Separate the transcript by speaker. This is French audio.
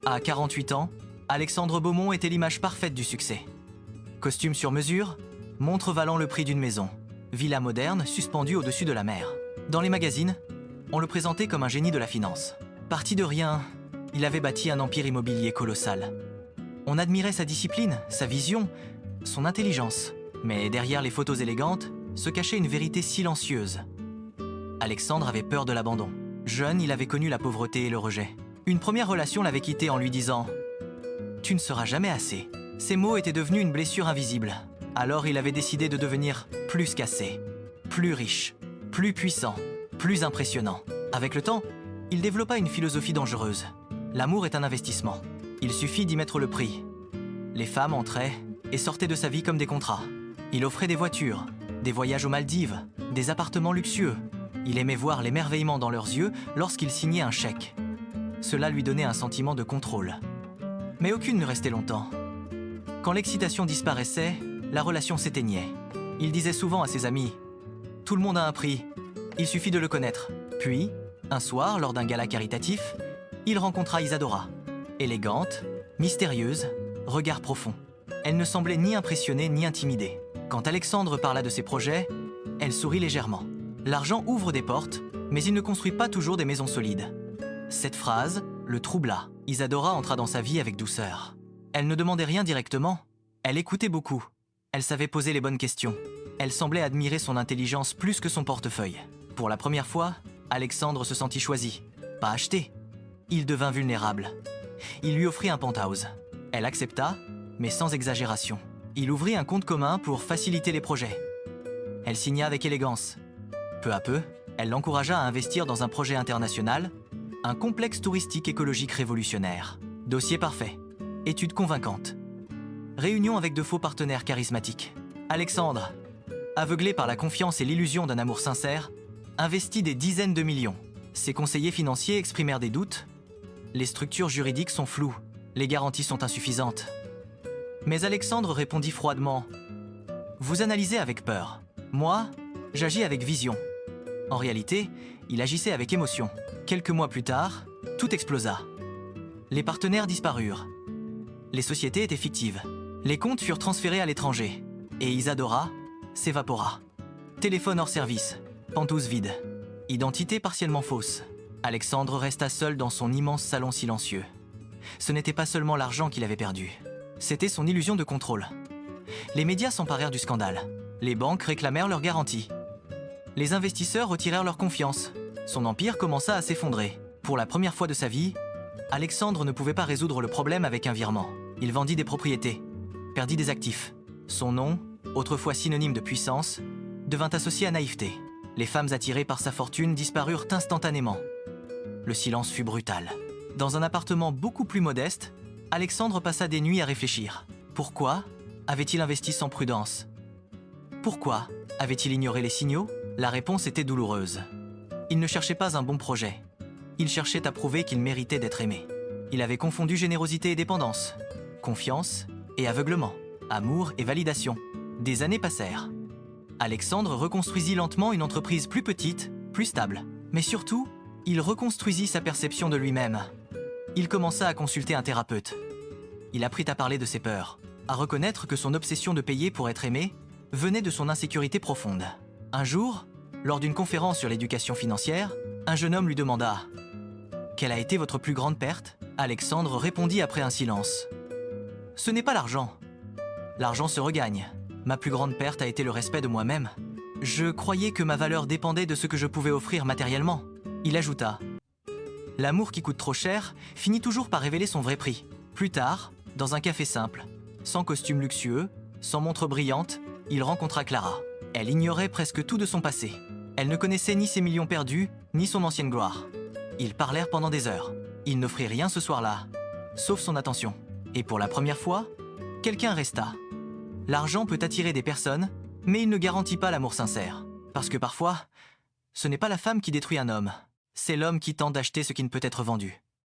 Speaker 1: À 48 ans, Alexandre Beaumont était l'image parfaite du succès. Costume sur mesure, montre valant le prix d'une maison, villa moderne suspendue au-dessus de la mer. Dans les magazines, on le présentait comme un génie de la finance. Parti de rien, il avait bâti un empire immobilier colossal. On admirait sa discipline, sa vision, son intelligence. Mais derrière les photos élégantes se cachait une vérité silencieuse. Alexandre avait peur de l'abandon. Jeune, il avait connu la pauvreté et le rejet. Une première relation l'avait quitté en lui disant « Tu ne seras jamais assez ». Ces mots étaient devenus une blessure invisible. Alors il avait décidé de devenir plus qu'assez, plus riche, plus puissant, plus impressionnant. Avec le temps, il développa une philosophie dangereuse. L'amour est un investissement. Il suffit d'y mettre le prix. Les femmes entraient et sortaient de sa vie comme des contrats. Il offrait des voitures, des voyages aux Maldives, des appartements luxueux. Il aimait voir l'émerveillement dans leurs yeux lorsqu'il signait un chèque. Cela lui donnait un sentiment de contrôle. Mais aucune ne restait longtemps. Quand l'excitation disparaissait, la relation s'éteignait. Il disait souvent à ses amis « Tout le monde a un prix, il suffit de le connaître ». Puis, un soir, lors d'un gala caritatif, il rencontra Isadora. Élégante, mystérieuse, regard profond. Elle ne semblait ni impressionnée ni intimidée. Quand Alexandre parla de ses projets, elle sourit légèrement. L'argent ouvre des portes, mais il ne construit pas toujours des maisons solides. Cette phrase le troubla. Isadora entra dans sa vie avec douceur. Elle ne demandait rien directement, elle écoutait beaucoup. Elle savait poser les bonnes questions. Elle semblait admirer son intelligence plus que son portefeuille. Pour la première fois, Alexandre se sentit choisi, pas acheté. Il devint vulnérable. Il lui offrit un penthouse. Elle accepta, mais sans exagération. Il ouvrit un compte commun pour faciliter les projets. Elle signa avec élégance. Peu à peu, elle l'encouragea à investir dans un projet international, un complexe touristique écologique révolutionnaire. Dossier parfait. Études convaincantes. Réunion avec de faux partenaires charismatiques. Alexandre, aveuglé par la confiance et l'illusion d'un amour sincère, investit des dizaines de millions. Ses conseillers financiers exprimèrent des doutes. Les structures juridiques sont floues, les garanties sont insuffisantes. Mais Alexandre répondit froidement « Vous analysez avec peur. Moi, j'agis avec vision. » En réalité, il agissait avec émotion. Quelques mois plus tard, tout explosa. Les partenaires disparurent. Les sociétés étaient fictives. Les comptes furent transférés à l'étranger. Et Isadora s'évapora. Téléphone hors service, pantouse vide, identité partiellement fausse. Alexandre resta seul dans son immense salon silencieux. Ce n'était pas seulement l'argent qu'il avait perdu. C'était son illusion de contrôle. Les médias s'emparèrent du scandale. Les banques réclamèrent leurs garanties. Les investisseurs retirèrent leur confiance. Son empire commença à s'effondrer. Pour la première fois de sa vie, Alexandre ne pouvait pas résoudre le problème avec un virement. Il vendit des propriétés, perdit des actifs. Son nom, autrefois synonyme de puissance, devint associé à naïveté. Les femmes attirées par sa fortune disparurent instantanément. Le silence fut brutal. Dans un appartement beaucoup plus modeste, Alexandre passa des nuits à réfléchir. Pourquoi avait-il investi sans prudence? Pourquoi avait-il ignoré les signaux? La réponse était douloureuse. Il ne cherchait pas un bon projet. Il cherchait à prouver qu'il méritait d'être aimé. Il avait confondu générosité et dépendance, confiance et aveuglement, amour et validation. Des années passèrent. Alexandre reconstruisit lentement une entreprise plus petite, plus stable. Mais surtout, il reconstruisit sa perception de lui-même. Il commença à consulter un thérapeute. Il apprit à parler de ses peurs, à reconnaître que son obsession de payer pour être aimé venait de son insécurité profonde. Un jour, lors d'une conférence sur l'éducation financière, un jeune homme lui demanda « Quelle a été votre plus grande perte ?» Alexandre répondit après un silence « Ce n'est pas l'argent. L'argent se regagne. Ma plus grande perte a été le respect de moi-même. Je croyais que ma valeur dépendait de ce que je pouvais offrir matériellement. » Il ajouta « L'amour qui coûte trop cher finit toujours par révéler son vrai prix. » Plus tard, dans un café simple, sans costume luxueux, sans montre brillante, il rencontra Clara. Elle ignorait presque tout de son passé. Elle ne connaissait ni ses millions perdus, ni son ancienne gloire. Ils parlèrent pendant des heures. Il n'offrit rien ce soir-là, sauf son attention. Et pour la première fois, quelqu'un resta. L'argent peut attirer des personnes, mais il ne garantit pas l'amour sincère. Parce que parfois, ce n'est pas la femme qui détruit un homme, c'est l'homme qui tente d'acheter ce qui ne peut être vendu.